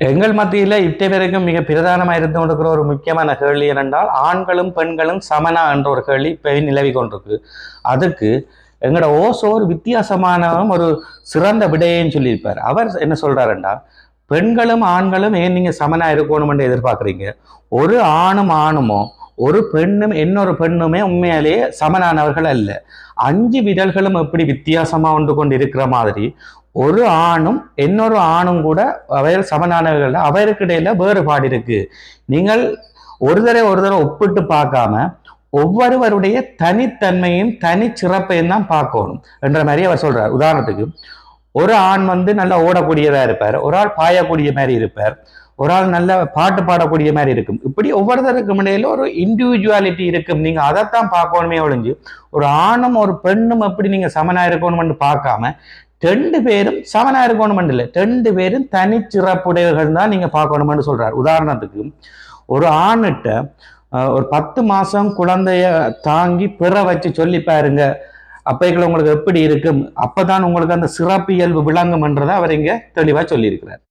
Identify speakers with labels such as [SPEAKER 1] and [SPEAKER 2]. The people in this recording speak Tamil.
[SPEAKER 1] எங்கள் மத்தியில் இத்தனை பேருக்கும் மிக பிரதானமாக இருந்து கொண்டிருக்கிற ஒரு முக்கியமான கேள்வி என்னென்றால் ஆண்களும் பெண்களும் சமனா என்ற ஒரு கேள்வி இப்போ நிலவி கொண்டிருக்கு. அதுக்கு எங்களோட ஓசோ ஒரு வித்தியாசமான ஒரு சிறந்த விடையன்னு சொல்லியிருப்பார். அவர் என்ன சொல்றாருண்டா, பெண்களும் ஆண்களும் ஏன் நீங்க சமனா இருக்கணும்னு எதிர்பார்க்குறீங்க? ஒரு ஆணுமோ ஒரு பெண்ணும் இன்னொரு பெண்ணுமே உண்மையாலேயே சமனானவர்கள் அல்ல. 5 விரல்களும் எப்படி வித்தியாசமா ஒன்று கொண்டு இருக்கிற மாதிரி ஒரு ஆணும் இன்னொரு ஆணும் கூட அவைகள் சமனானவர்கள், அவருக்கு இடையில வேறுபாடு இருக்கு. நீங்கள் ஒரு தடவை ஒப்பிட்டு பார்க்காம ஒவ்வொருவருடைய தனித்தன்மையும் தனி சிறப்பையும் தான் பார்க்கணும் என்ற மாதிரி அவர் சொல்றார். உதாரணத்துக்கு ஒரு ஆண் நல்லா ஓடக்கூடியதா இருப்பார், ஒரு ஆள் பாயக்கூடிய மாதிரி இருப்பார், ஒரு ஆள் நல்ல பாட்டு பாடக்கூடிய மாதிரி இருக்கும். இப்படி ஒவ்வொருத்தருக்கும் இடையில ஒரு இண்டிவிஜுவாலிட்டி இருக்கும். நீங்க அதைத்தான் பார்க்கணுமே ஒழிஞ்சு ஒரு ஆணும் ஒரு பெண்ணும் எப்படி நீங்க சமனா இருக்கணும்னு பார்க்காம 2 பேரும் சமனா இருக்கணும் இல்லை, 2 பேரும் தனிச்சிறப்புடையவர்கள் தான் நீங்க பார்க்கணும்னு சொல்றாரு. உதாரணத்துக்கு ஒரு ஆணிட்ட ஒரு 10 மாசம் குழந்தைய தாங்கி பிற வச்சு சொல்லி பாருங்க, அப்பைகள் உங்களுக்கு எப்படி இருக்கும், அப்பதான் உங்களுக்கு அந்த சிறப்பியல்பு விளங்கும் என்றதை அவர் இங்க தெளிவா சொல்லியிருக்கிறார்.